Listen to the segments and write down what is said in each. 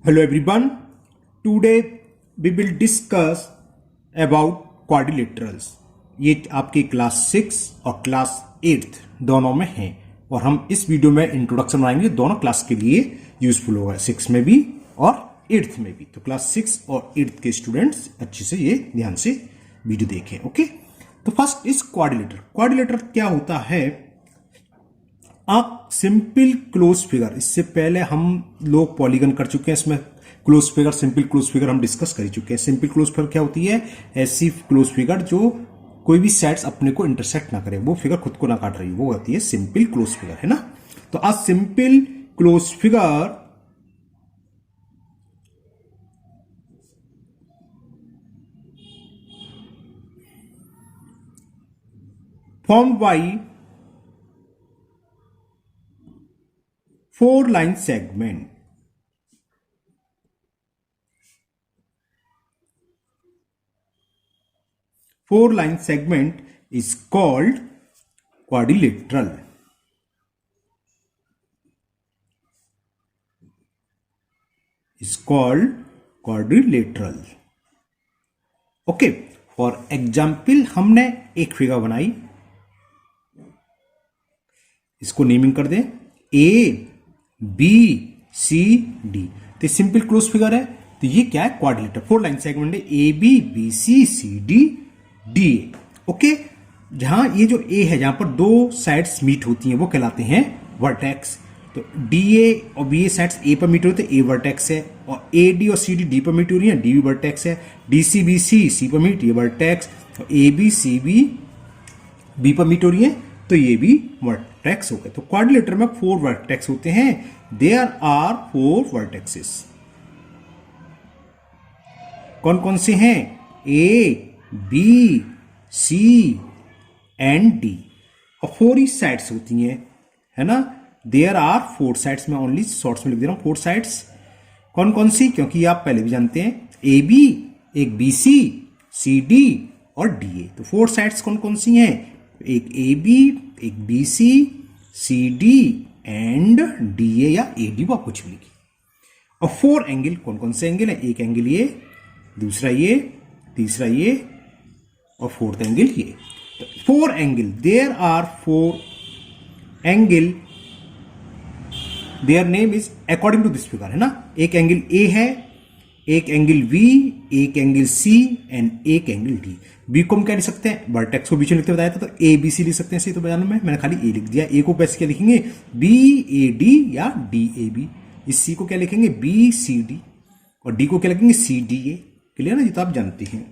Hello everyone. Today we will discuss about quadrilaterals. ये आपके class 6 और क्लास 8 दोनों में हैं और हम इस वीडियो में इंट्रोडक्शन बनाएंगे दोनों क्लास के लिए यूजफुल होगा, 6 में भी और 8th में भी। तो क्लास 6 और 8th के स्टूडेंट्स अच्छे से ये ध्यान से वीडियो देखें। ओके, तो फर्स्ट इज क्वाड्रिलेटर। क्वाड्रिलेटर क्या होता है? आप सिंपल क्लोज फिगर, इससे पहले हम लोग पॉलीगन कर चुके हैं, इसमें close figure, simple close figure हम डिस्कस कर चुके हैं। सिंपल क्लोज फिगर क्या होती है? ऐसी क्लोज फिगर जो कोई भी साइड्स अपने को इंटरसेक्ट ना करे, वो फिगर खुद को ना काट रही, वो होती है सिंपल क्लोज फिगर, है ना। तो आज simple close figure formed by 4-line segment. Four-line segment is called quadrilateral. Is called quadrilateral. Okay. For example, हमने एक फिगर बनाई, इसको नेमिंग कर दें ए बी सी डी। तो सिंपल क्लोज फिगर है, तो ये क्या है? क्वाड्रिलेटर। 4-लाइन सेगमेंट है, A B B C C D D A. Okay, जहां ये जो ए है, जहां पर दो साइड्स मीट होती हैं वो कहलाते हैं वर्टेक्स। तो डी ए और बी ए साइड्स ए पर मीट होते हैं, ए वर्टेक्स है, और ए डी और सी डी डी पर मीट हो रही है, डी भी वर्टेक्स है। डी सी बी सी सी पर मीट, ये वर्टेक्स, और A B C B B पर मीट हो रही है, तो ये भी वर्टेक्स हो गए। तो क्वाड्रिलेटर में 4 वर्टेक्स होते हैं। There are 4 vertexes. कौन कौन से हैं? A B C and D, और 4 ही साइड्स होती हैं, है ना। देयर आर 4 साइड्स, में ओनली शॉर्ट्स में लिख दे रहा हूं 4 साइड्स। कौन कौन सी? क्योंकि आप पहले भी जानते हैं, ए बी, एक बी सी डी और डी ए। तो 4 साइड्स कौन कौन सी हैं? एक ए बी, एक B C D and D A या ए डी, वो कुछ भी लिखिए। और 4 एंगल कौन कौन से एंगल है? एक एंगल ये, दूसरा ये, तीसरा ये, और 4th एंगल ये। तो 4 angle, there are 4 angle, their name is according to this figure, है ना। एक एंगल ए है, एक एंगल बी, एक एंगल सी एंड एक एंगल डी। बी को हम क्या लिख सकते हैं? वर्टेक्स को बीच में लिखते बताया था, तो ए बी सी लिख सकते हैं। सही, तो बयान में मैंने खाली ए लिख दिया। ए को कैसे क्या लिखेंगे? बी ए डी या डी ए बी। इस सी को क्या लिखेंगे? बी सी डी, और डी को क्या लिखेंगे? सी डी ए। क्लियर ना? ये तो आप जानते हैं।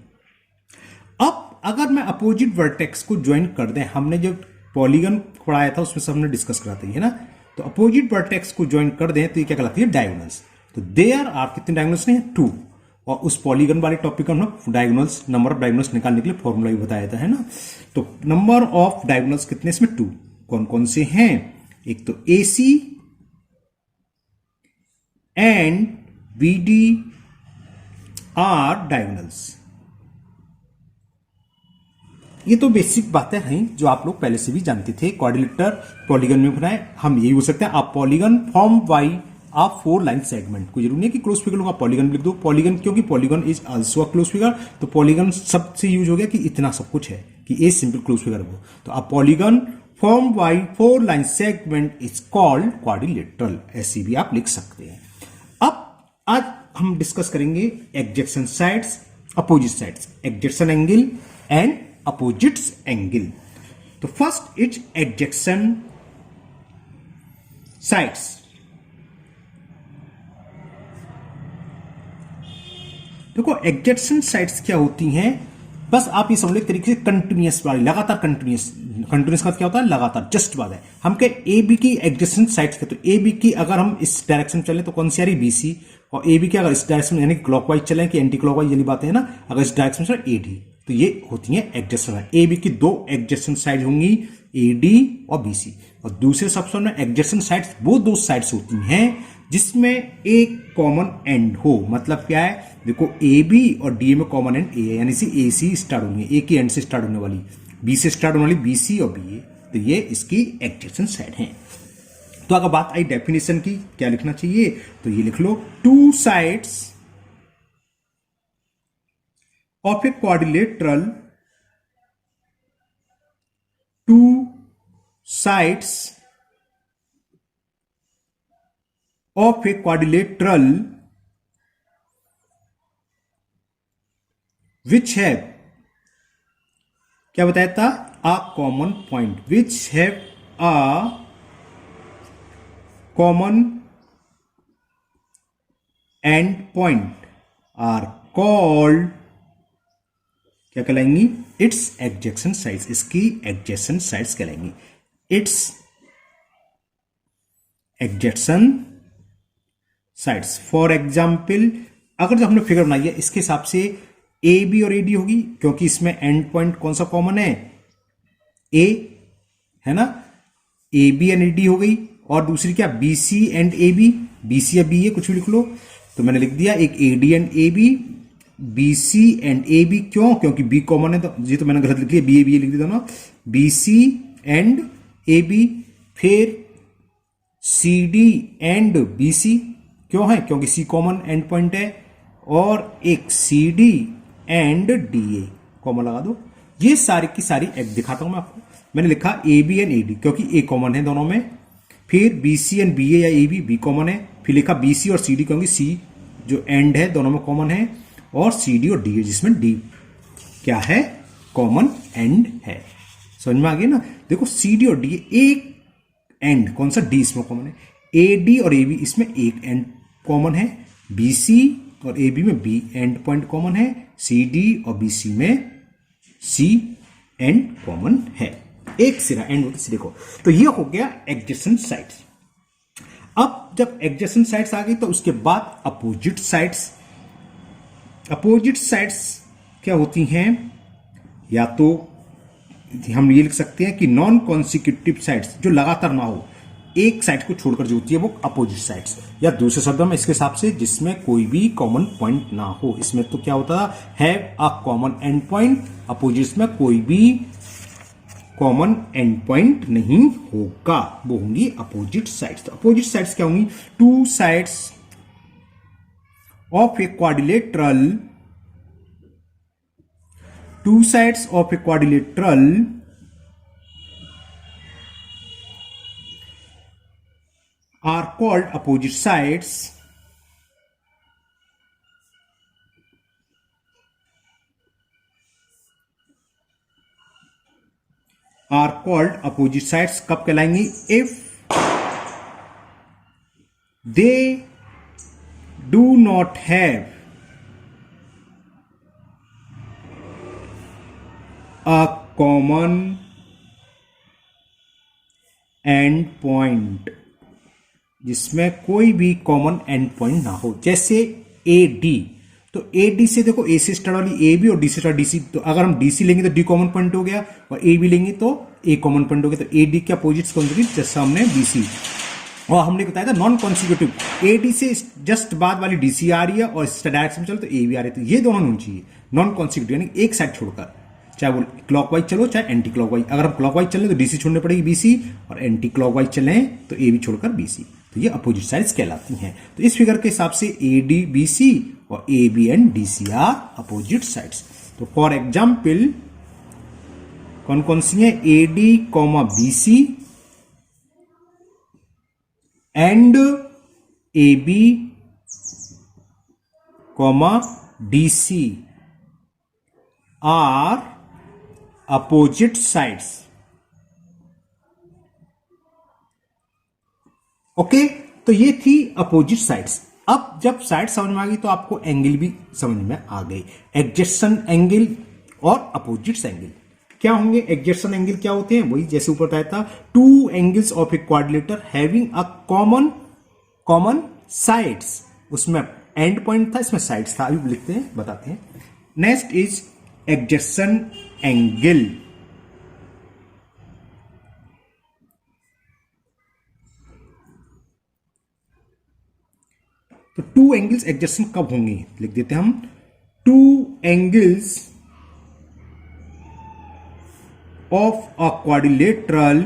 अब अगर मैं अपोजिट वर्टेक्स को ज्वाइन कर दें, हमने जब पॉलीगन पढ़ाया था उसमें सब हमने डिस्कस कराते है ना। तो अपोजिट वर्टेक्स को ज्वाइन कर दें तो ये क्या कहलाती है? डायगोनल्स। तो देयर आर कितने डायगोनल्स ने? 2। और उस पॉलीगन वाले टॉपिक का हम लोग डायगोनल्स, नंबर ऑफ डायगोनल्स निकालने के लिए फॉर्मूला भी बताया था, है ना। तो नंबर ऑफ डायगोनल्स कितने? इसमें 2। कौन कौन से हैं? एक तो A C and B D are diagonals. ये तो बेसिक बातें हैं जो आप लोग पहले से भी जानते थे। क्वाड्रिलेटर पॉलीगन में बनाए, हम यही बोल सकते हैं, आप पॉलीगन फॉर्म बाई आप 4-लाइन सेगमेंट। कोई जरूरी नहीं है कि क्लोज फिगर आप पॉलीगन लिख दो। पॉलीगन, क्योंकि polygon is also a close figure, तो पॉलीगन सबसे यूज हो गया कि इतना सब कुछ है कि ए सिंपल क्लोज फिगर है वो। तो आप polygon form by four line segment is called quadrilateral, ऐसी भी आप लिख सकते हैं। अब आज हम डिस्कस करेंगे adjacent sides, opposite sides, adjacent angle and opposites angle. तो फर्स्ट इज एडजेसेंट साइड्स। देखो, एडजेसेंट साइड्स क्या होती हैं? बस आप ये समझ लो एक तरीके से कंटिन्यूअस वाली, लगातार कंटिन्यूअस का क्या होता है? लगातार, जस्ट बात है। हम कह ए बी की एडजेसेंट साइड्स के, तो ए बी की अगर हम इस डायरेक्शन में चले तो कौन सी आ रही? B C. और ए बी की अगर इस डायरेक्शन में, यानी क्लॉकवाइज चले कि एंटी क्लॉकवाइज, वाली बातें है ना, अगर इस डायरेक्शन में चले ए डी, तो ये होती है एडजेसेंट। ए बी की 2 एडजेसेंट साइड होंगी, ए डी और बी सी। और दूसरे सेक्शन में एडजेसेंट साइड्स वो 2 साइड्स होती हैं जिसमें एक कॉमन एंड हो। मतलब क्या है? देखो, ए बी और डी में कॉमन एंड ए है, यानी ए सी स्टार्ट होंगे, ए की एंड से स्टार्ट होने वाली, बी से स्टार्ट होने वाली बी सी और बी ए। तो ये इसकी एडजेसेंट साइड है। तो अगर बात आई डेफिनेशन की, क्या लिखना चाहिए, तो ये लिख लो, two sides of a quadrilateral, two sides of a quadrilateral which have, क्या बताया था, a common point, which have a common end point are called, क्या कहलाएंगी, इट्स एडजेसेंट साइड्स, इसकी एडजेसेंट साइड्स कहलाएंगी, its adjacent sides. For example, अगर जो हमने फिगर बनाई है इसके हिसाब से ए बी और ए डी होगी, क्योंकि इसमें एंड पॉइंट कौन सा कॉमन है, ए है ना, A B and A D हो गई, और दूसरी क्या, B C and A B, B C या बी ए कुछ भी लिख लो, तो मैंने लिख दिया एक A D and A B, B C and A B, क्यों, क्योंकि बी कॉमन है, तो ये तो मैंने गलत लिख लिया, बी ए लिख दिया ना, B C and A B, फिर C D and B C, क्यों है, क्योंकि सी कॉमन एंड पॉइंट है, और एक C D and D A common लगा दो। ये सारी की सारी एक दिखाता हूं मैं आपको, मैंने लिखा A B and A D, क्योंकि ए कॉमन है दोनों में, फिर B C and B A या ए बी कॉमन है, फिर लिखा बी सी और सी डी, क्योंकि सी जो एंड है दोनों में कॉमन है, और सी डी और डी है जिसमें डी क्या है, कॉमन एंड है। समझ में आ गई ना, देखो सी डी और डी एक एंड, कौन सा, डी इसमें कॉमन है, ए डी और ए बी इसमें एक एंड कॉमन है, बी सी और ए बी में बी एंड पॉइंट कॉमन है, सी डी और बी सी में सी एंड कॉमन है, एक सिरा एंड होती, देखो तो ये हो गया एडजेसेंट साइड्स। अब जब एडजेसेंट साइड्स आ गई तो उसके बाद अपोजिट साइड्स, अपोजिट साइड्स क्या होती हैं, या तो हम ये लिख सकते हैं कि नॉन कॉन्सिक्यूटिव साइड्स, जो लगातार ना हो, एक साइड को छोड़कर जो होती है वो अपोजिट साइड्स, या दूसरे शब्दों में इसके हिसाब से जिसमें कोई भी कॉमन पॉइंट ना हो, इसमें तो क्या होता है अ कॉमन एंड पॉइंट, अपोजिट्स में कोई भी कॉमन एंड पॉइंट नहीं होगा, वो होंगी अपोजिट साइड्स। तो अपोजिट साइड्स क्या होंगी, to sides of a quadrilateral, two sides of a quadrilateral are called opposite sides, are called opposite sides कब कहलाएंगी, if they do not have a common end point, जिसमें कोई भी common end point ना हो, जैसे A D, तो A D से देखो, ए से स्टार्ट वाली ए बी और डी से स्टार्ट डी सी, तो अगर हम डी सी लेंगे तो डी कॉमन पॉइंट हो गया, और ए बी लेंगे तो ए कॉमन पॉइंट हो गया, तो ए डी के अपोजिट्स कौन सी, जैसे हमने बी सी, और हमने बताया था नॉन कॉन्सिक्यूटिव, ए डी से जस्ट बाद वाली डी सी आ रही है और डायरेक्शन में चलो तो ए बी आ रही है, तो ये दोनों होनी चाहिए नॉन कॉन्सिक्यूटिव, यानी एक साइड छोड़कर, चाहे वो क्लॉकवाइज चलो चाहे एंटी क्लॉकवाइज, अगर हम क्लॉकवाइज चलें तो डीसी छोड़ने पड़ेगी बीसी, और एंटी क्लॉकवाइज चलें तो ए बी छोड़कर बीसी, तो ये अपोजिट साइड्स कहलाती हैं। तो इस फिगर के हिसाब से ए डी बी सी और A B and D C are opposite sides. तो फॉर एग्जाम्पल कौन कौन सी है, A D comma B C and A B comma D C are opposite sides. Okay, तो ये थी अपोजिट साइड्स। अब जब साइड समझ में आ गई तो आपको एंगल भी समझ में आ गई, एडजेसेंट एंगल और अपोजिट एंगल क्या होंगे। एडजेसेंट एंगल क्या होते हैं, वही जैसे ऊपर बताया था, two angles of A quadrilateral having a common sides, उसमें एंड पॉइंट था, इसमें साइड्स था, अभी लिखते हैं बताते हैं। Next is adjacent angle. तो टू एंगल्स एडजेसेंट कब होंगे, लिख देते हैं हम, two angles of a quadrilateral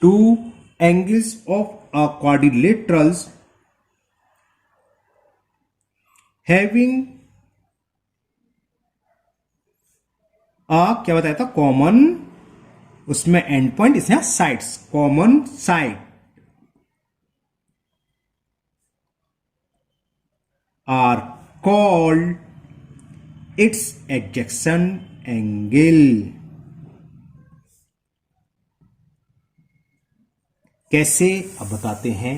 two angles of quadrilaterals having क्या बताया था, कॉमन, उसमें एंड पॉइंट, इसमें sides, common side are called its एडजेक्शन एंगल। कैसे, अब बताते हैं।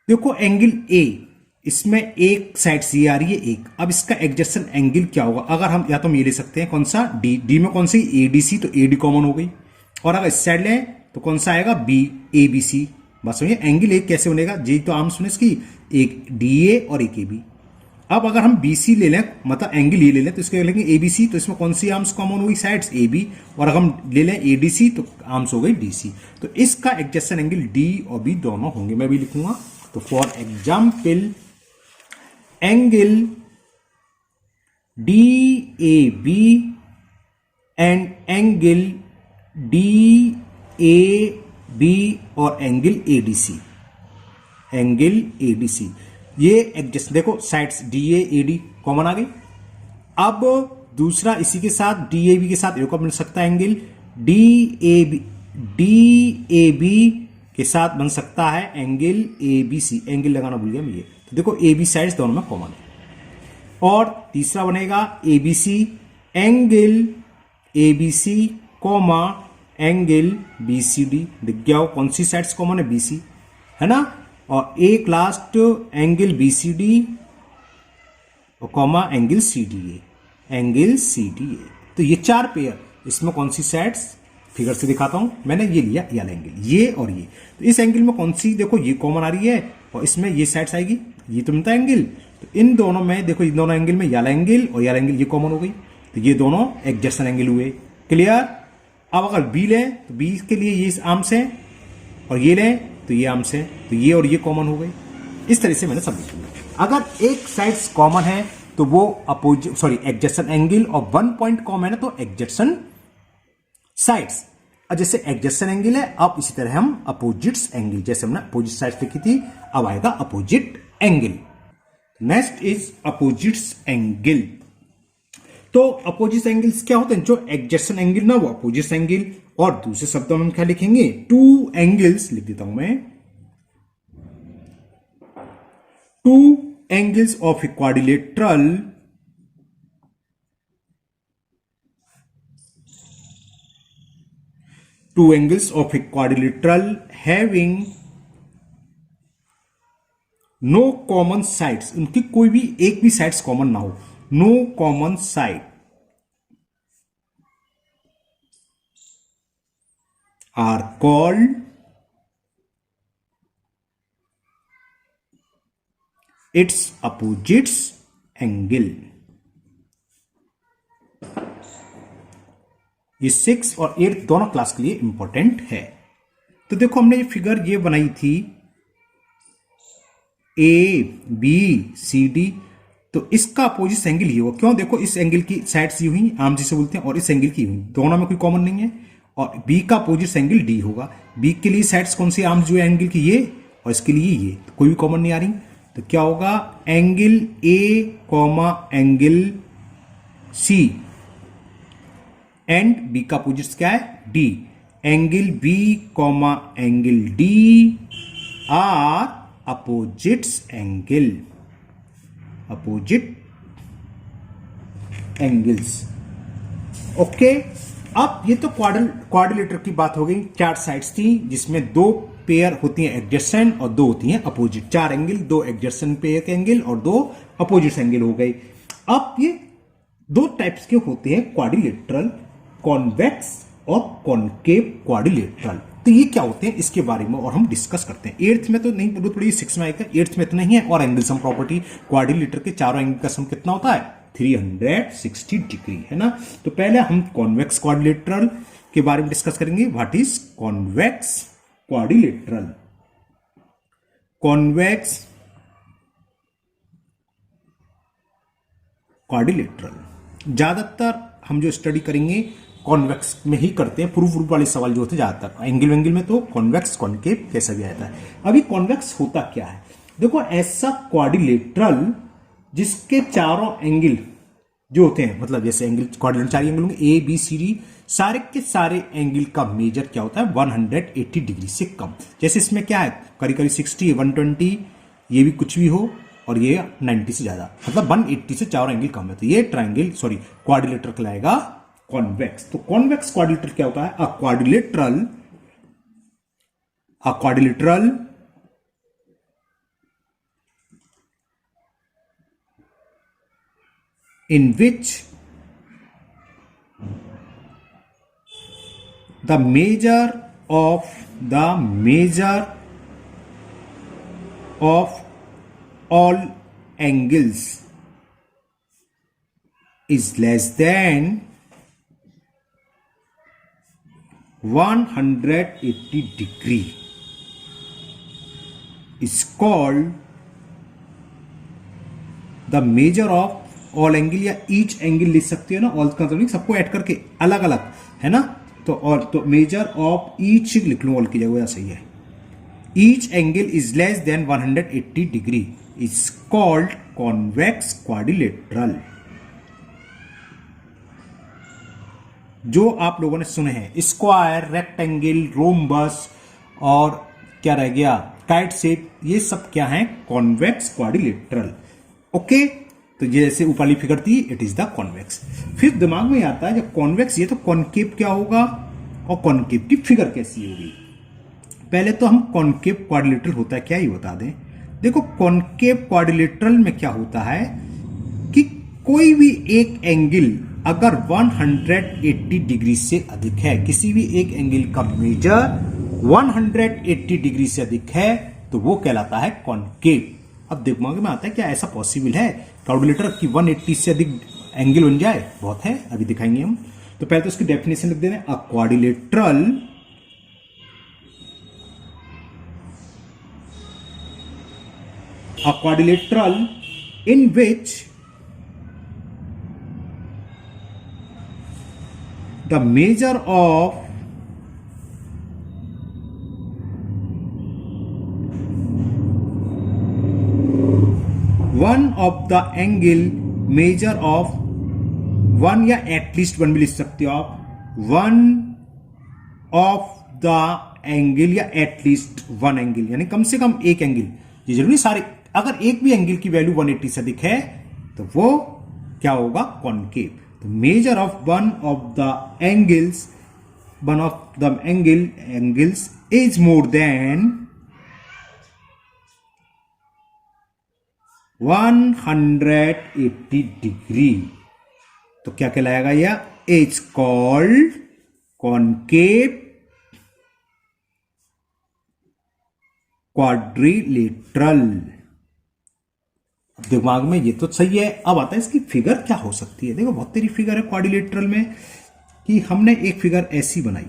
देखो एंगल ए, इसमें एक साइड से आ रही है एक, अब इसका एडजेसेंट एंगल क्या होगा, अगर हम या तो हम ये ले सकते हैं कौन सा, डी, डी में कौन सी, एडीसी, तो एडी कॉमन हो गई, और अगर इस साइड लें तो कौन सा आएगा, बी, एबीसी। बस समझिए एंगल एक कैसे बनेगा, जी तो आम सुने इसकी, एक डीए और एक एबी। अब अगर हम बीसी ले लें, मतलब एंगल ये ले लें, तो इसके लेंगे एबीसी, तो इसमें कौन सी आर्म्स कॉमन हुई, साइड्स एबी, और अगर हम ले लें एडीसी तो आर्म्स हो गई डीसी। तो इसका एडजेसेंट एंगल डी और बी दोनों होंगे, मैं भी लिखूंगा। तो for example angle D A B and angle D A B और एंगल एडीसी, एंगल एडीसी, ये एडजस्ट, देखो sides D A AD common आ गई। अब दूसरा इसी के साथ डी ए बी के साथ एक और मिल सकता है एंगल डी ए बी के साथ बन सकता है angle A B C, angle लगाना भूल गया मैं ये, तो देखो ए बी साइड्स दोनों में कॉमन है। और तीसरा बनेगा A B C, angle A B C comma angle B C D, दिख गया हो कौन सी साइड्स कॉमन है, बी सी है ना, और एक last angle B C D और comma angle C D A, angle C D A. तो ये चार पेयर, इसमें कौन सी साइड्स, फिगर से दिखाता हूं, मैंने ये लिया यल एंगल, ये और ये, तो इस एंगल में कौन सी, देखो ये कॉमन आ रही है और इसमें ये साइड्स आएगी, ये तो मिलता है एंगल, तो इन दोनों में देखो, इन दोनों एंगल में यल एंगल और यल एंगल ये कॉमन हो गई, तो ये दोनों एडजेसेंट एंगल हुए। क्लियर। अब अगर बी लें तो बी के लिए ये आर्म्स है और ये लें तो ये आर्म्स है, तो ये और ये कॉमन हो गई। इस तरह से मैंने सब लिख लिया। अगर एक साइड्स कॉमन है तो वो अपोजिट, सॉरी एडजेसेंट एंगल, और वन पॉइंट कॉमन है तो एडजेसेंट साइड्स। अब जैसे एडजेसेंट एंगल है, अब इसी तरह हम अपोजिट्स एंगल, जैसे हमने अपोजिट साइड्स लिखी थी, अब आएगा opposite angle. Next is opposites angle. तो अपोजिट एंगल्स क्या होते हैं, जो एडजेसेंट एंगल ना वो अपोजिट एंगल, और दूसरे शब्दों में हम क्या लिखेंगे, टू एंगल्स लिख देता हूं मैं, two angles of a quadrilateral two angles of a quadrilateral having no common sides, उनकी कोई भी एक भी साइड्स कॉमन ना हो, no common side are called its opposites angle। ये 6 और 8 दोनों क्लास के लिए इंपॉर्टेंट है। तो देखो हमने ये फिगर ये बनाई थी ए बी सी डी, तो इसका अपोजिट एंगल ये होगा, क्यों, देखो इस एंगल की साइड्स ये हुई, आर्म जिसे बोलते हैं, और इस एंगल की हुई, दोनों में कोई कॉमन नहीं है, और बी का अपोजिट एंगल डी होगा। बी के लिए साइड्स कौन सी, आर्म जो है एंगल की ये, और इसके लिए ये, तो कोई भी कॉमन नहीं आ रही, तो क्या होगा, angle A comma angle C and B का अपोजिट क्या है, D, angle B comma angle D are opposites angle, opposite angles. Okay. अब ये तो क्वाड्रिलेटर की बात हो गई, चार साइड्स थी जिसमें दो पेयर होती हैं एडजेसेंट और दो होती हैं अपोजिट, चार एंगल, दो एडजेसेंट पेयर के एंगल और दो अपोजिट एंगल हो गए। अब ये दो टाइप्स के होते हैं क्वाड्रिलेटरल, कॉन्वेक्स और कॉनकेव क्वाड्रिलेटरल। तो ये क्या होते हैं इसके बारे में और हम डिस्कस करते हैं। 8th में तो नहीं जरूरत पड़ी, 6 में आएगा, 8th में इतना ही है। और एंगल सम प्रॉपर्टी, क्वाड्रिलेटर के चारों एंगल का सम कितना होता है, 360 डिग्री, है ना। तो पहले हम कॉन्वेक्स क्वाड्रिलेटरल के बारे में डिस्कस करेंगे। What is convex quadrilateral. Convex quadrilateral ज्यादातर हम जो स्टडी करेंगे कॉन्वेक्स में ही करते हैं, प्रूफ वाले सवाल जो होते ज्यादातर। एंगल में तो कॉन्वेक्स कॉन्केव कैसा भी आता है। अभी कॉन्वेक्स होता क्या है, देखो ऐसा क्वाड्रिलेटरल जिसके चारों एंगल जो होते हैं, मतलब जैसे एंगल क्वाड्रिलेटरल 4 एंगल होंगे, ए बी सी डी, सारे के सारे एंगल का मेजर क्या होता है 180 डिग्री से कम। जैसे इसमें क्या है करीब करीब 60, 120, ये भी कुछ भी हो, और ये 90 से ज्यादा, मतलब 180 से चारों एंगल कम है, तो ये ट्राइंगल क्वाड्रिलेटर कहलाएगा कॉन्वेक्स। तो कॉन्वेक्स क्वाड्रिलेटर क्या होता है, a quadrilateral in which the measure of all angles is less than 180 degree is called the measure of all angle, या ईच एंगल लिख सकते हो ना, ऑल का मतलब सबको ऐड करके अलग अलग है ना, तो और तो मेजर ऑफ ईच लिख लूं, ऑल की जगह सही है। Each angle is less than 180 degree is called convex quadrilateral. जो आप लोगों ने सुने हैं स्क्वायर, रेक्टेंगल, रोम्बस और क्या रह गया काइट शेप, ये सब क्या है कॉन्वेक्स क्वाड्रिलेटरल। ओके, तो जैसे ऊपर वाली फिगर थी इट इज द कॉन्वेक्स। फिर दिमाग में आता है जब कॉन्वेक्स ये तो कॉन्केव क्या होगा और कॉन्केव की फिगर कैसी होगी। पहले तो हम कॉन्केव क्वाड्रिलेटरल होता है क्या ही बता दें। देखो कॉन्केव क्वाड्रिलेटरल में क्या होता है कि कोई भी एक एंगल अगर 180 डिग्री से अधिक है, किसी भी एक एंगल का मेजर 180 डिग्री से अधिक है तो वो कहलाता है कॉन्केव। अब दिमाग में आता है क्या ऐसा पॉसिबल है क्वाड्रिलेटर की 180 से अधिक एंगल बन जाए? बहुत है, अभी दिखाएंगे हम। तो पहले तो उसकी डेफिनेशन लिख देना, अ quadrilateral in which the measure of one of the angle measure of one, या एटलीस्ट वन भी लिख सकते हो आप, वन ऑफ द एंगल या एटलीस्ट वन एंगल, यानी कम से कम एक एंगल। ये जरूरी सारे, अगर एक भी एंगल की वैल्यू 180 से अधिक है तो वो क्या होगा कॉन्केव। तो measure of one of the angles is more than 180 degree, तो क्या कहलाएगा यह? It's called concave quadrilateral. दिमाग में ये तो सही है। अब आता है इसकी फिगर क्या हो सकती है। देखो बहुत तेरी फिगर है क्वाड्रिलेटरल में कि हमने एक फिगर ऐसी बनाई,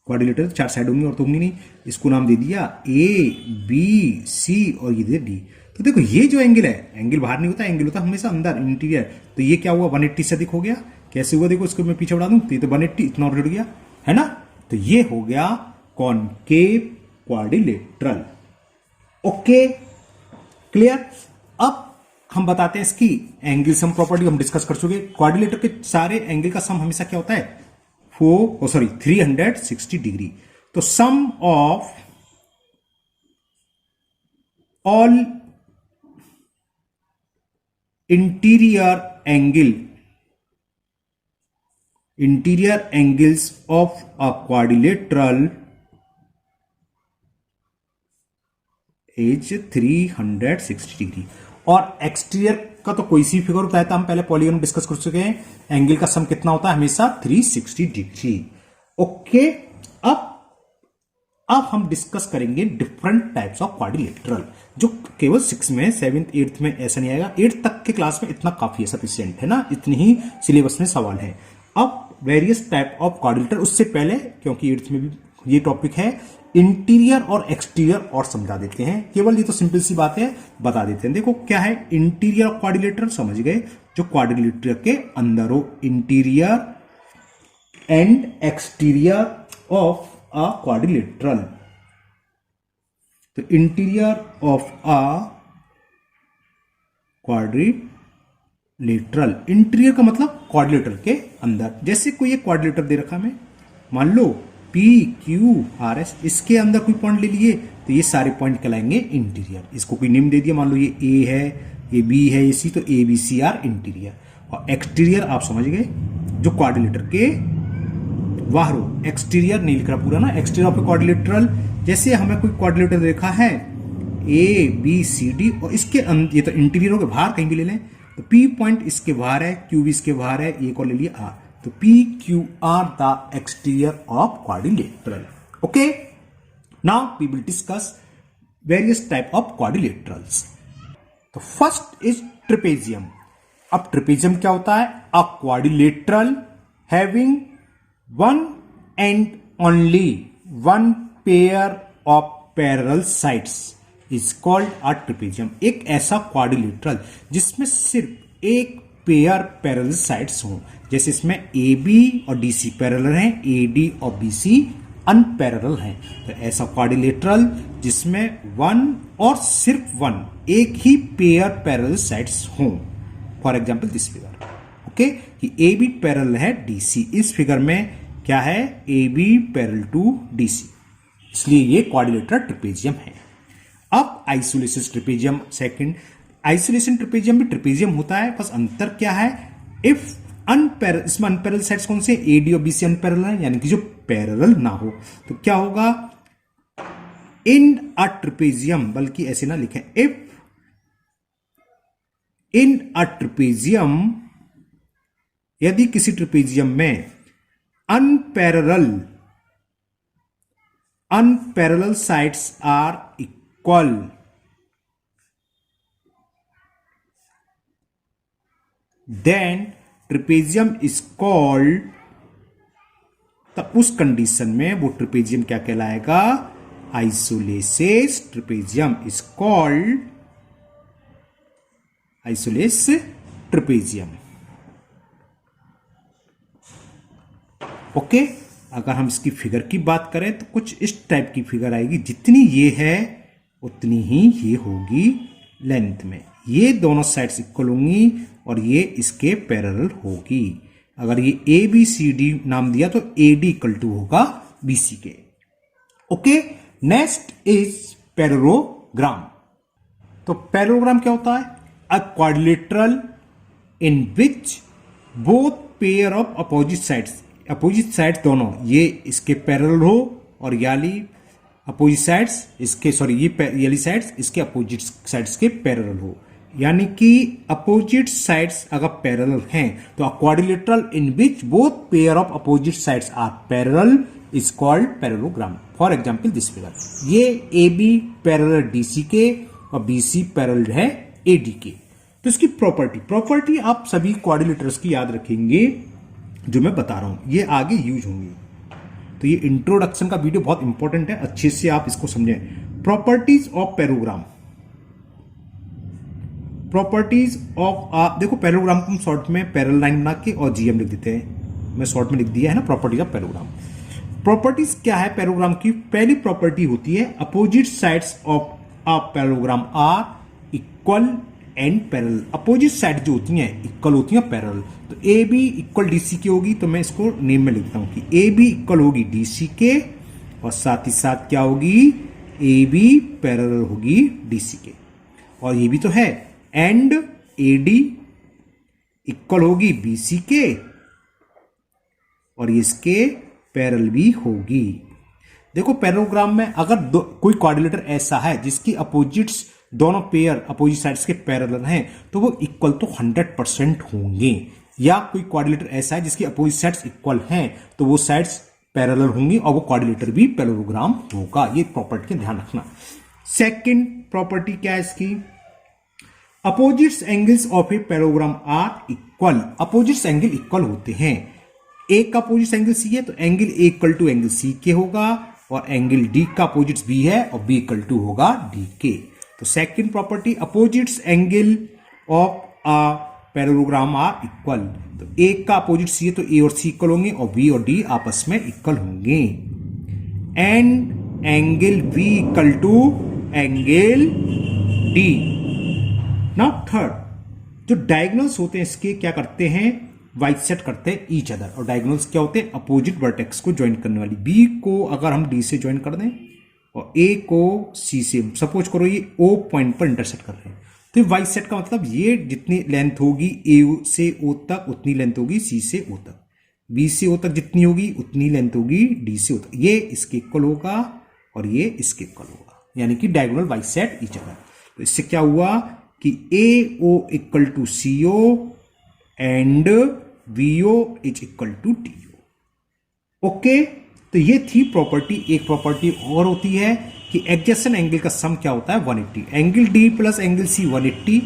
क्वाड्रिलेटरल 4 साइड होंगी और तो होंगी नहीं, इसको नाम दे दिया ए बी सी और ये दे डी। तो देखो ये जो एंगल है, एंगल बाहर नहीं होता, एंगल होता हमेशा अंदर इंटीरियर। तो ये क्या हुआ 180 से अधिक हो गया। कैसे हुआ देखो, इसको मैं पीछे बढ़ा दूं तो ये तो 180 इतना और जुड़ गया है ना। तो ये हो गया कॉन्केव क्वाड्रिलेटरल। Okay clear. अब हम बताते हैं इसकी एंगल सम प्रॉपर्टी हम डिस्कस कर चुके। क्वाड्रिलेटर के सारे एंगल का सम हमेशा क्या होता है 360 डिग्री। तो sum of all interior angles of a quadrilateral is 360 degree. और एक्सटीरियर का तो कोई सी फिगर होता है, तो हम पहले पॉलीगन डिस्कस कर चुके हैं। एंगल का सम कितना होता है हमेशा 360 डिग्री। ओके, अब हम डिस्कस करेंगे डिफरेंट टाइप्स ऑफ क्वाड्रिलेटरल, जो केवल 6 में 7th 8th में ऐसा नहीं आएगा। 8th तक के क्लास में इतना काफी है, सफिशिएंट है ना, इतनी ही सिलेबस में सवाल है। अब वेरियस टाइप ऑफ क्वाड्रिलेटरल, उससे पहले क्योंकि 8th में भी ये टॉपिक है इंटीरियर और एक्सटीरियर और समझा देते हैं। केवल ये तो सिंपल सी बात है, बता देते हैं। देखो क्या है इंटीरियर क्वाड्रिलेटरल, समझ गए, जो क्वाड्रिलेटरल के अंदर हो, interior and exterior of a quadrilateral. तो interior of a quadrilateral, interior का मतलब क्वाड्रिलेटरल के अंदर। जैसे कोई एक क्वाड्रिलेटर दे रखा मैं, मान लो P Q R S, इसके अंदर कोई पॉइंट ले लिए तो ये सारे पॉइंट कहलाएंगे इंटीरियर। इसको कोई नेम दे दिया, मान लो ये A है, ये B है, ये C, तो A B C R interior. और एक्सटीरियर आप समझ गए, जो क्वाड्रिलेटर के बाहर हो। एक्सटीरियर नहीं लिख रहा पूरा ना, एक्सटीरियर ऑफ क्वाड्रिलेटरल। जैसे हमें कोई क्वाड्रिलेटर देखा है A B C D और इसके अंदर, ये तो इंटीरियर के बाहर कहीं भी ले लें, तो P पॉइंट इसके बाहर है, Q भी इसके बाहर है, ये को ले लिया R, तो P Q R the exterior of quadrilateral. Okay, now we will discuss various type of quadrilaterals. तो फर्स्ट इज ट्रेपेजियम। अब ट्रेपेजियम क्या होता है? A quadrilateral having one and only one pair of parallel sides is called a trapezium. एक ऐसा quadrilateral जिसमें सिर्फ एक पेयर पैरेलल साइड्स हों। जैसे इसमें ए बी और डी सी पैरेलल हैं, ए डी और बी सी अनपैरेलल हैं। तो ऐसा क्वाड्रिलेटरल जिसमें वन और सिर्फ वन, एक ही पेयर पैरेलल साइड्स हों। For example this figure, okay, कि ए बी पैरेलल है डी सी। इस फिगर में क्या है? A B parallel to D C, इसलिए ये क्वाड्रिलेटरल ट्रेपेजियम है। अब isosceles trapezium second. Isosceles trapezium भी ट्रेपेजियम होता है, बस अंतर क्या है? इफ अनपैरेलल, इसमें अनपैरेलल साइड्स कौन से? ए डी और बी सी अनपैरेलल है, यानी कि जो पैरेलल ना हो। तो क्या होगा? इन अ ट्रेपेजियम, बल्कि ऐसे ना लिखें, इफ इन अ ट्रेपेजियम, यदि किसी ट्रेपेजियम में unparallel sides are equal, then trapezium is called, तब उस कंडीशन में वो ट्रेपेजियम क्या कहलाएगा? Isosceles trapezium is called isosceles trapezium. Okay, अगर हम इसकी फिगर की बात करें तो कुछ इस टाइप की फिगर आएगी। जितनी ये है उतनी ही ये होगी लेंथ में। ये दोनों साइड्स इक्वल होंगी और ये इसके पैरेलल होगी। अगर ये ए बी सी डी नाम दिया तो ए डी इक्वल टू होगा बी सी के। Okay, next is parallelogram. तो पैरेललोग्राम क्या होता है? A quadrilateral in which both pair of opposite sides, opposite sides दोनों, ये इसके पैरेलल हो और याली अपोजिट साइड्स इसके, सॉरी ये याली साइड्स इसके अपोजिट साइड्स के पैरेलल हो। यानी कि अपोजिट साइड्स अगर पैरेलल हैं तो a quadrilateral in which both pair of opposite sides are parallel is called parallelogram. For example this figure, ये A B parallel D C के और बी सी पैरेलल है ए डी के। तो इसकी प्रॉपर्टी आप सभी क्वाड्रिलेटर्स की याद रखेंगे जो मैं बता रहा हूं, ये आगे यूज होंगी। तो ये इंट्रोडक्शन का वीडियो बहुत इंपॉर्टेंट है, अच्छे से आप इसको समझें। Properties of parallelogram, properties of, देखो पैरेललोग्राम को हम शॉर्ट में पैरेलल लाइन बना के और जीएम लिख देते हैं। मैं शॉर्ट में लिख दिया है ना प्रॉपर्टीज ऑफ पैरेललोग्राम। प्रॉपर्टीज क्या है पैरेललोग्राम की? पहली प्रॉपर्टी होती है opposite sides of a parallelogram are equal and parallel. Opposite side जो होती हैं इक्वल होती हैं पैरेलल। तो A B equal D C के होगी, तो मैं इसको नेम में लिखता हूं कि ए बी इक्वल होगी डी सी के और साथ ही साथ क्या होगी? ए बी पैरेलल होगी डी सी के। और ये भी तो है, एंड ए डी इक्वल होगी बी सी के और इसके पैरेलल भी होगी। देखो पैरेललोग्राम में अगर कोई क्वाड्रिलेटर ऐसा है जिसकी अपोजिट्स दोनों पेयर अपोजिट साइड्स के पैरेलल हैं तो वो इक्वल तो 100% होंगे। या कोई क्वाड्रिलेटर ऐसा है जिसकी अपोजिट साइड्स इक्वल हैं तो वो साइड्स पैरेलल होंगी और वो क्वाड्रिलेटर भी पैरेललोग्राम होगा। ये प्रॉपर्टी का ध्यान रखना। सेकंड प्रॉपर्टी क्या है इसकी? Opposites angles of a parallelogram are equal. Opposites angle equal होते हैं। एक का अपोजिट एंगल सी है तो angle A equal to angle C के होगा और एंगल डी का अपोजिट्स बी है और बी इक्वल टू होगा डी के। तो second property, opposites angle of a parallelogram are equal. तो ए का अपोजिट सी है तो ए और सी इक्वल होंगे और बी और डी आपस में इक्वल होंगे। And angle B equal to angle D. Now third, जो डायगोनल्स होते हैं इसके क्या करते हैं, बाइसेक्ट करते हैं ईच अदर। और डायगोनल्स क्या होते हैं, अपोजिट वर्टेक्स को ज्वाइन करने वाली। बी को अगर हम डी से ज्वाइन कर दें और ए को सी से, सपोज करो ये ओ पॉइंट पर इंटरसेक्ट कर रहे हैं, तो बाइसेक्ट का मतलब ये जितनी लेंथ होगी ए से ओ तक उतनी लेंथ होगी सी से ओ तक, बी से ओ तक जितनी होगी उतनी लेंथ होगी डी से ओ तक। ये इसके इक्वल होगा और ये इसके इक्वल होगा, यानी कि डायगोनल बाइसेक्ट ईच अदर। तो इससे क्या हुआ कि A O equal to C O and B O is equal to D O. Okay, तो ये थी प्रॉपर्टी। एक प्रॉपर्टी और होती है कि एडजेसेंट एंगल का सम क्या होता है 180। Angle D plus angle C 180,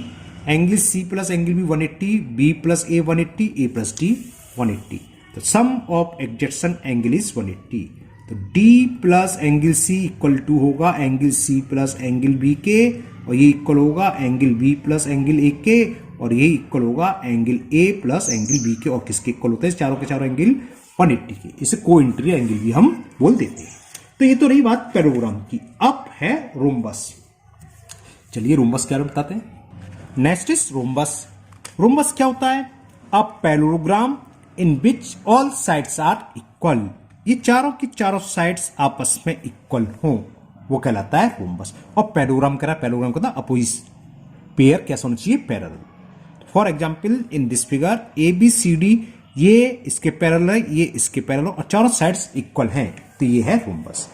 angle C plus angle B 180, B plus A 180, A plus D 180। तो sum of adjacent angle is 180। तो D plus angle C equal to होगा angle C plus angle B के, और ये equal होगा angle B plus angle A के, और ये इक्वल होगा angle A plus angle B के। और किसके इक्वल होते हैं, चारों के चारों एंगल 180 के। इसे कोइंट्री एंगल भी हम बोल देते हैं। तो ये तो रही बात पैरेललोग्राम की। अब है रोम्बस। चलिए रोम्बस क्या बताते हैं। Next is rhombus. रोम्बस क्या होता है, a parallelogram in which all sides are equal. ये चारों की चारों साइड्स आपस में इक्वल हो, वो कहलाता है रोम्बस। और पैरेललोग्राम कह रहा है, पैरेललोग्राम का अपोजिट पेयर कैसा होना चाहिए, parallel. For example in this figure A B C D, ये इसके पैरेलल है, ये इसके पैरेलल, और चारों साइड्स इक्वल हैं, तो ये है रोम्बस।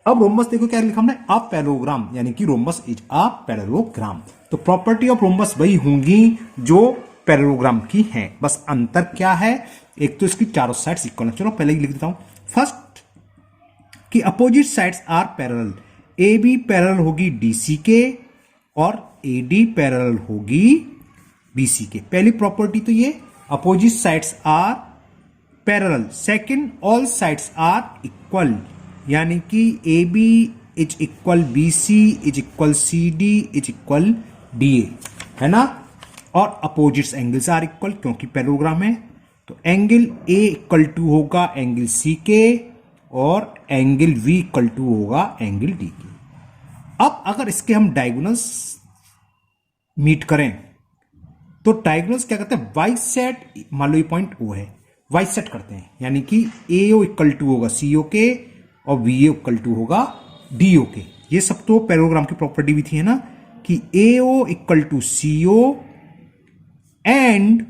अब रोम्बस देखो क्या लिखा हमने, अ पैरेललोग्राम, यानी कि रोम्बस इज अ पैरेललोग्राम। तो प्रॉपर्टी ऑफ रोम्बस वही होंगी जो पैरेललोग्राम की हैं, बस अंतर क्या है, एक तो इसकी चारों साइड्स इक्वल है। चलो पहले ही लिख देता हूं। फर्स्ट कि opposite sides are parallel. A B parallel होगी डी सी के और ए डी पैरेलल होगी बी सी के। पहली प्रॉपर्टी तो ये opposite sides are parallel. Second, all sides are equal, यानी कि A B is equal B C is equal C D is equal D A, है ना। और अपोजिट्स एंगल्स आर इक्वल, क्योंकि पैरेललोग्राम है। तो एंगल ए इक्वल टू होगा angle C के और एंगल वी इक्वल टू होगा एंगल डी के। अब अगर इसके हम डायगोनल्स मीट करें तो डायगोनल्स क्या करते हैं, बाइसेक्ट, मान लो ये पॉइंट ओ है, बाइसेक्ट करते हैं, यानी कि ए ओ इक्वल टू होगा सी ओ के और बी ए इक्वल टू होगा डी ओ के। ये सब तो पैरेललोग्राम की प्रॉपर्टी भी थी, है ना, कि A O equal to C O and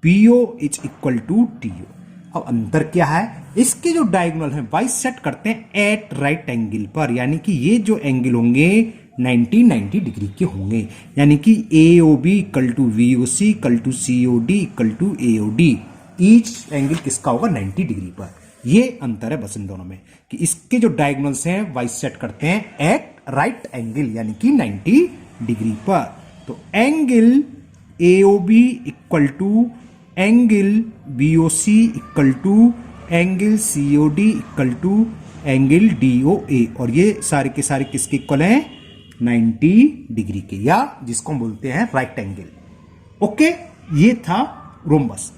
B O is equal to D O. अब अंतर क्या है, इसके जो डायगोनल है बाइसेक्ट करते हैं एट राइट एंगल पर, यानी कि ये जो एंगल होंगे 90 डिग्री के होंगे, यानी कि A O B equal to we O C equal to C O D equal to A O D. Each angle किसका होगा 90 डिग्री पर। ये अंतर है बस इन दोनों में, कि इसके जो डायगोनल्स हैं बाइसेक्ट करते हैं एट राइट एंगल, यानी कि 90 डिग्री पर। तो angle A O B equal to angle B O C equal to angle C O D equal to angle D O A, और ये सारे के सारे किसके इक्वल हैं, 90 डिग्री के, या जिसको हम बोलते हैं राइट एंगल। ओके, ये था रोम्बस।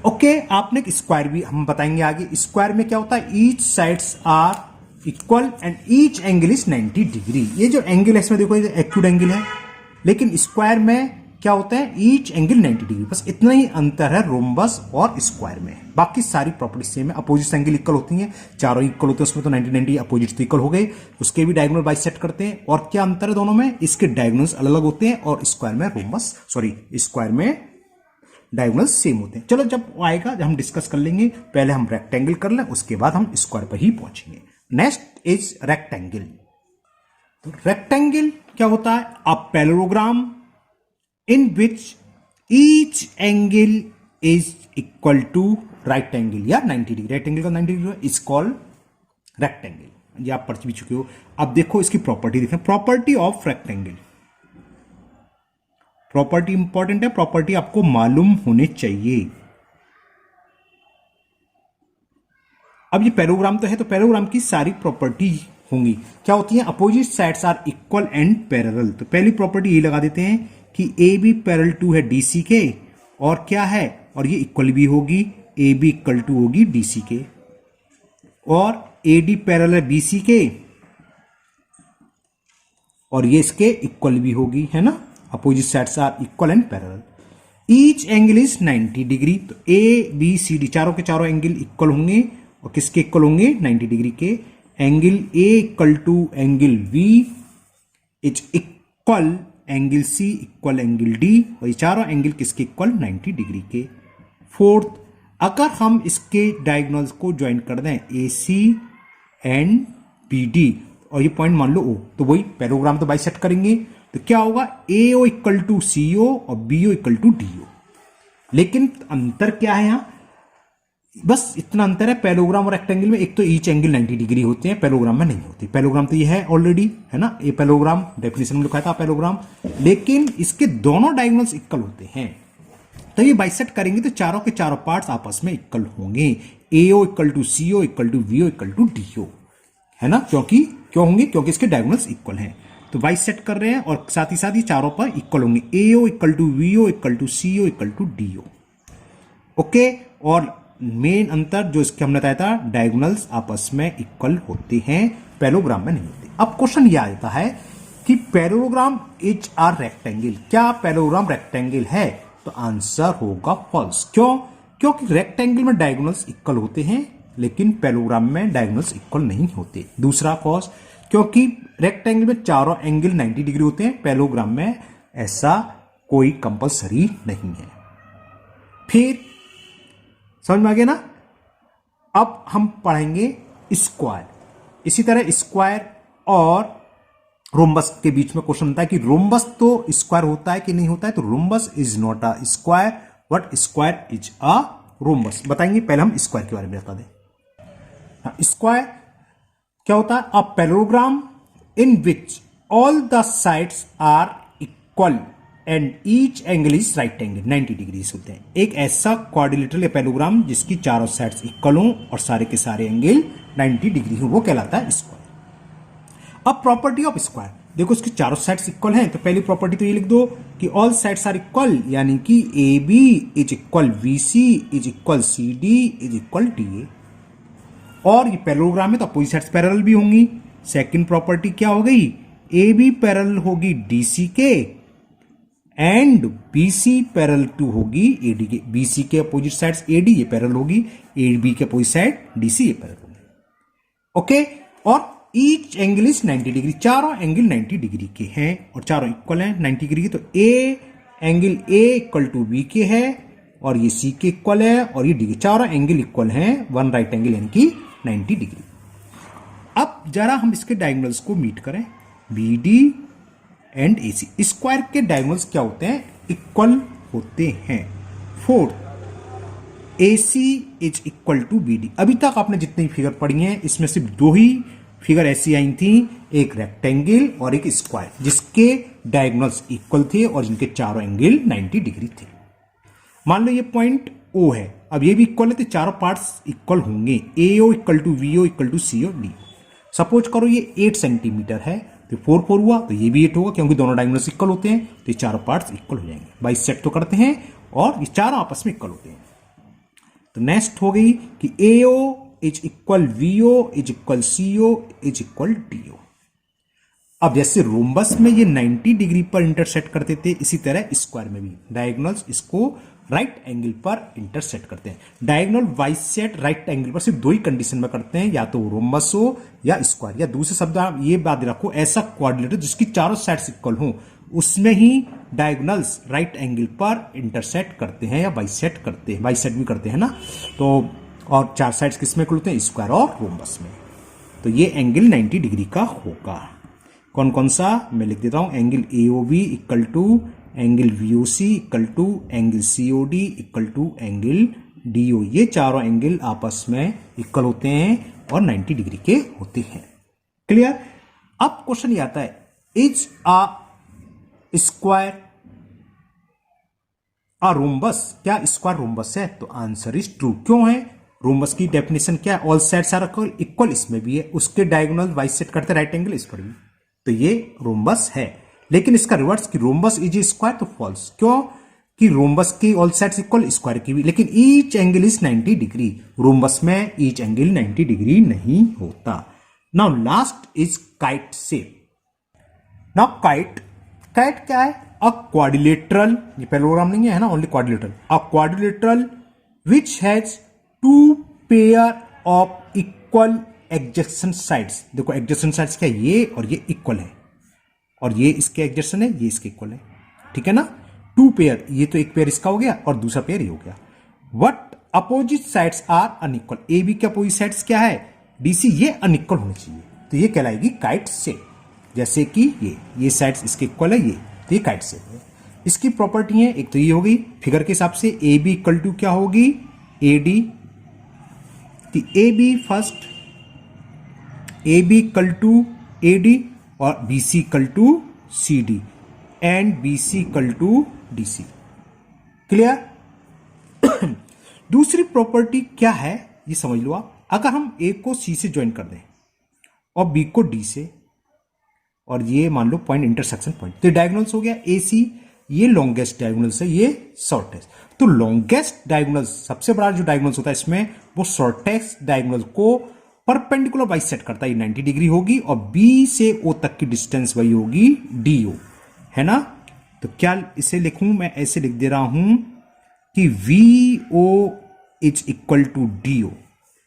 ओके, आपने एक स्क्वायर भी हम बताएंगे आगे। स्क्वायर में क्या होता है, each sides are equal and each angle is 90 degree. ये जो एंगल है इसमें देखो एक्यूट एंगल है, लेकिन स्क्वायर में क्या होता है, ईच एंगल 90 डिग्री। बस इतना ही अंतर है रोम्बस और स्क्वायर में, बाकी सारी प्रॉपर्टी सेम है। अपोजिट एंगल इक्वल होती हैं, चारों इक्वल होते हैं उसमें, तो 90 अपोजिट तो इक्वल हो गए। उसके भी डायगोनल बाइसेक्ट करते हैं। और क्या अंतर है दोनों में, इसके डायगोनल्स अलग अलग होते हैं और स्क्वायर में स्क्वायर में डायगोनल्स सेम होते हैं। चलो जब आएगा जब हम डिस्कस कर लेंगे, पहले हम रेक्टेंगल कर लें, उसके बाद हम स्क्वायर पर ही पहुंचेंगे। Next is rectangle. तो रेक्टेंगल क्या होता है, a parallelogram in which each angle is equal to right angle या 90 डिग्री। राइट एंगल का 90 डिग्री इज कॉल्ड रेक्टेंगल, ये आप पढ़ भी चुके हो। अब देखो इसकी प्रॉपर्टी देखें, property of rectangle. Property important है, प्रॉपर्टी आपको मालूम होने चाहिए। अब ये पैरेललोग्राम तो है, तो पैरेललोग्राम की सारी प्रॉपर्टी होंगी क्या होती है, opposite sides are equal and parallel. तो पहली प्रॉपर्टी ये लगा देते हैं कि ए बी पैरेलल टू है डीसी के, और क्या है, और ये इक्वल भी होगी, ए बी इक्वल टू होगी डीसी के, और ए डी पैरेलल है बीसी के, और ये इसके इक्वल भी होगी, है ना, opposite sides are equal and parallel. Each angle is 90 degree. तो ए बी सी डी चारों के चारों एंगल इक्वल होंगे, और किसके इक्वल होंगे, 90 डिग्री के। Angle A equal to angle B is equal angle C equal angle D, और ये चारों एंगल किसके इक्वल, 90 डिग्री के। फोर्थ, अगर हम इसके डायगोनल्स को ज्वाइन कर दें ए सी एंड बी डी, और ये पॉइंट मान लो ओ, तो वही पैरेललोग्राम तो बाइसेक्ट करेंगे, तो क्या होगा, ए O equal to C O और B O equal to D O. लेकिन अंतर क्या है यहां, बस इतना अंतर है पैरेललोग्राम और रेक्टेंगल में, एक तो ईच एंगल 90 डिग्री होते हैं, पैरेललोग्राम में नहीं होते। पैरेललोग्राम तो ये है ऑलरेडी, है ना, ये पैरेललोग्राम डेफिनेशन में लिखा था पैरेललोग्राम, लेकिन इसके दोनों डायगोनल्स इक्वल होते हैं। तो ये बाइसेक्ट करेंगे तो चारों के चारों पार्ट्स आपस में इक्वल होंगे, A O equal to C O equal to we O equal to D O, है ना, क्यों होंगे, क्योंकि इसके डायगोनल्स इक्वल हैं। तो बाइसेक्ट कर रहे हैं, और साथ ही साथ ये चारों पर इक्वल होंगे, A O equal to we O equal to C O equal to D O. Okay, और मेन अंतर जो इसके हमने बताया था, डायगोनल्स आपस में इक्वल होते हैं, पैरेललोग्राम में नहीं होते। अब क्वेश्चन ये आता है कि पैरेललोग्राम इज आर रेक्टेंगल, क्या पैरेललोग्राम रेक्टेंगल है, तो आंसर होगा फॉल्स। क्यों, क्योंकि रेक्टेंगल में डायगोनल्स इक्वल होते हैं, लेकिन पैरेललोग्राम में डायगोनल्स इक्वल नहीं होते। दूसरा कॉज, क्योंकि रेक्टेंगल में चारों एंगल 90 डिग्री होते हैं, पैरेललोग्राम में ऐसा कोई कंपलसरी नहीं है। फिर समझ में आ गया ना। अब हम पढ़ेंगे स्क्वायर। इसी तरह स्क्वायर और रोम्बस के बीच में क्वेश्चन होता है कि रोम्बस तो स्क्वायर होता है कि नहीं होता है, तो rhombus is not a square, but square is a rhombus. बताएंगे, पहले हम स्क्वायर के बारे में बता दें। स्क्वायर क्या होता है, a parallelogram in which all the sides are equal and each angle is right angle 90 degree होते हैं। एक ऐसा क्वाड्रिलेटरल या पैरेललोग्राम जिसकी चारों साइड्स इक्वल हों और सारे के सारे एंगल 90 डिग्री हो, वो कहलाता है स्क्वायर। अब प्रॉपर्टी ऑफ स्क्वायर, देखो इसकी चारों साइड्स इक्वल हैं, तो पहली प्रॉपर्टी तो ये लिख दो कि ऑल साइड्स आर इक्वल, यानी कि A B is equal B C is equal C D is equal D A. और ये पैरेललोग्राम है तो अपोजिट साइड्स पैरेलल भी होंगी। सेकंड प्रॉपर्टी क्या हो गई, ए बी पैरेलल होगी डी सी के and B C parallel to होगी ए डी के। बी सी के अपोजिट साइड्स ए डी, ये पैरेलल होगी, ए बी के अपोजिट साइड डी सी, ये पैरेलल होगी। ओके, और ईच एंगल इज 90 डिग्री, चारों एंगल 90 डिग्री के हैं और चारों इक्वल हैं 90 डिग्री के। तो A angle A equal to B के है और ये सी के इक्वल है और ये डी के, चारों एंगल इक्वल हैं, वन राइट एंगल यानी कि 90 डिग्री। अब जरा हम इसके डायगोनल्स को मीट करें, B D and A C. Square के डायगोनल्स क्या होते हैं, इक्वल होते हैं। Fourth, A C is equal to B D. अभी तक आपने जितनी फिगर पढ़ी हैं इसमें सिर्फ दो ही फिगर ऐसी आई थी, एक रेक्टेंगल और एक स्क्वायर, जिसके डायगोनल्स इक्वल थे और जिनके चारों एंगल 90 डिग्री थे। मान लो ये पॉइंट ओ है, अब ये भी इक्वल है तो चारों पार्ट्स इक्वल होंगे, A O equal to we O equal to C O D. Suppose करो ये 8 सेंटीमीटर है तो 4 4 हुआ, तो ये भी 8 होगा क्योंकि दोनों डायगोनल्स इक्वल होते हैं, तो ये चारों पार्ट्स इक्वल हो जाएंगे। बाइसेक्ट तो करते हैं और ये चारों आपस में इक्वल होते हैं। तो नेक्स्ट हो गई कि A O is equal V O is equal C O is equal D O. अब जैसे रोम्बस में ये 90 डिग्री पर इंटरसेक्ट करते थे, इसी तरह स्क्वायर में भी डायगोनल्स इसको राइट एंगल पर इंटरसेक्ट करते हैं। डायगोनल बाइसेक्ट राइट एंगल पर सिर्फ दो ही कंडीशन में करते हैं, या तो रोम्बस हो या स्क्वायर, या दूसरे शब्द आप ये बात रखो, ऐसा क्वाड्रिलेटरल जिसकी चारों साइड्स इक्वल हो उसमें ही डायगोनल्स राइट एंगल पर इंटरसेक्ट करते हैं या बाइसेक्ट करते हैं, बाइसेक्ट भी करते हैं ना। तो और चार साइड्स किस में खुलते हैं, स्क्वायर और रोम्बस में। तो ये एंगल 90 डिग्री का होगा। कौन कौन सा मैं लिख देता हूं, angle A O B equal to angle B O C equal to angle C O D equal to angle D O. ये चारों एंगल आपस में इक्वल होते हैं और 90 डिग्री के होते हैं। क्लियर। अब क्वेश्चन ये आता है, is a square a rhombus, क्या स्क्वायर रोम्बस है, तो आंसर इज ट्रू। क्यों है, रोम्बस की डेफिनेशन क्या है, ऑल साइड्स आर इक्वल, इसमें भी है, उसके डायगोनल बाइसेक्ट करते राइट एंगल, इस पर भी, तो ये रोम्बस है। लेकिन इसका रिवर्स कि रोम्बस इज ए स्क्वायर, तो फॉल्स। क्यों कि रोम्बस की ऑल साइड्स इक्वल, स्क्वायर की भी, लेकिन each angle is 90 degree. Rhombus में ईच एंगल 90 डिग्री नहीं होता। Now last is kite shape. Now kite क्या है, अ क्वाड्रिलेटरल, ये पैरेललोग्राम नहीं है ना, only quadrilateral, a quadrilateral which has two pair of equal adjacent sides. देखो एडजेसेंट साइड्स क्या है, ये और ये इक्वल है, और ये इसके एडजेसेंट है, ये इसके इक्वल है, ठीक है ना। टू पेयर, ये तो एक पेयर इसका हो गया और दूसरा पेयर ये हो गया। What opposite sides are unequal, A B के अपोजिट साइड्स क्या है, डीसी, ये अनइक्वल होने चाहिए, तो ये कहलाएगी काइट शेप। जैसे कि ये साइड्स इसके इक्वल है, ये तो ये काइट शेप है। इसकी प्रॉपर्टी है, एक तो ये हो गई फिगर के हिसाब से, ए बी इक्वल टू क्या होगी, A D, A B first, A B equal to A D, और B C equal to C D, and B C equal to D C. Clear. दूसरी प्रॉपर्टी क्या है ये समझ लो आप, अगर हम ए को सी से ज्वाइन कर दें और बी को डी से, और ये मान लो पॉइंट इंटरसेक्शन पॉइंट, तो डायगोनल्स हो गया ए सी, ये लॉन्गेस्ट डायगोनल्स है, ये शॉर्टेस्ट। तो लॉन्गेस्ट डायगोनल्स, सबसे बड़ा जो डायगोनल्स होता है इसमें, वो शॉर्टेस्ट डायगोनल को परपेंडिकुलर बाइसेक्ट करता है, 90 डिग्री होगी, और बी से ओ तक की डिस्टेंस वही होगी डी ओ, है ना। तो क्या इसे लिखूं, मैं ऐसे लिख दे रहा हूं कि B O is equal to D O,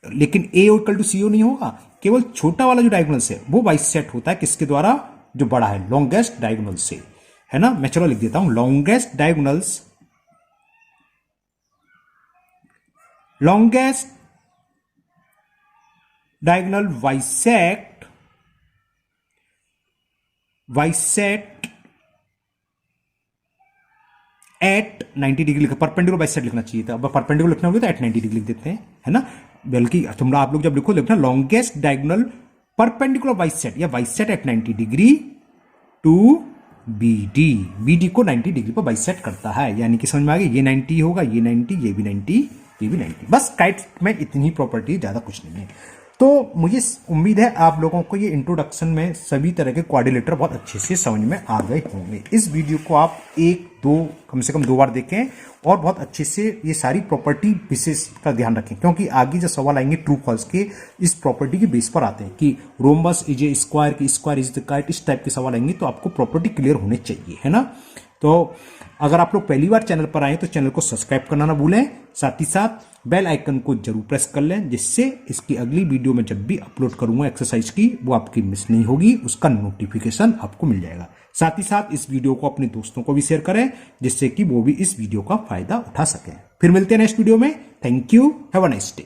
लेकिन A O equal to C ओ नहीं होगा, केवल छोटा वाला जो डायगोनल्स है वो बाइसेक्ट होता है किसके द्वारा, जो बड़ा है लॉन्गेस्ट डायगोनल से, है ना। मैं चलो लिख देता हूं, longest diagonals, longest diagonal bisect at 90 degree लिखा, परपेंडिकुलर बाइसेक्ट लिखना चाहिए था, अब परपेंडिकुलर लिखना होगा तो एट 90 डिग्री लिख देते हैं, है ना। बल्कि तुम आप लोग जब लिखो लिखना लॉन्गेस्ट डायगोनल परपेंडिकुलर बाइसेक्ट या bisect at 90 degree to BD, BD को 90 डिग्री पर बाइसेक्ट करता है, यानी कि समझ में आ गया, ये 90 होगा, ये 90, ये भी 90, ये भी 90। बस काइट में इतनी ही प्रॉपर्टी, ज्यादा कुछ नहीं है। तो मुझे उम्मीद है आप लोगों को ये इंट्रोडक्शन में सभी तरह के क्वाड्रिलेटर बहुत अच्छे से समझ में आ गए होंगे। इस वीडियो को आप कम से कम 2 बार देखें और बहुत अच्छे से ये सारी प्रॉपर्टी विशेष का ध्यान रखें, क्योंकि आगे जो सवाल आएंगे ट्रू फॉल्स के इस प्रॉपर्टी के बेस पर आते हैं कि रोम्बस इज ए स्क्वायर की स्क्वायर इज द काइट, इस टाइप के सवाल आएंगे, तो आपको प्रॉपर्टी क्लियर होने चाहिए, है ना। तो अगर आप लोग पहली बार चैनल पर आए तो चैनल को सब्सक्राइब करना ना भूलें, साथ ही साथ बेल आइकन को जरूर प्रेस कर लें, जिससे इसकी अगली वीडियो में जब भी अपलोड करूंगा एक्सरसाइज की, वो आपकी मिस नहीं होगी, उसका नोटिफिकेशन आपको मिल जाएगा। साथ ही साथ इस वीडियो को अपने दोस्तों को भी शेयर करें, जिससे कि वो भी इस वीडियो का फायदा उठा सकें। फिर मिलते हैं नेक्स्ट वीडियो में। Thank you, have a nice day.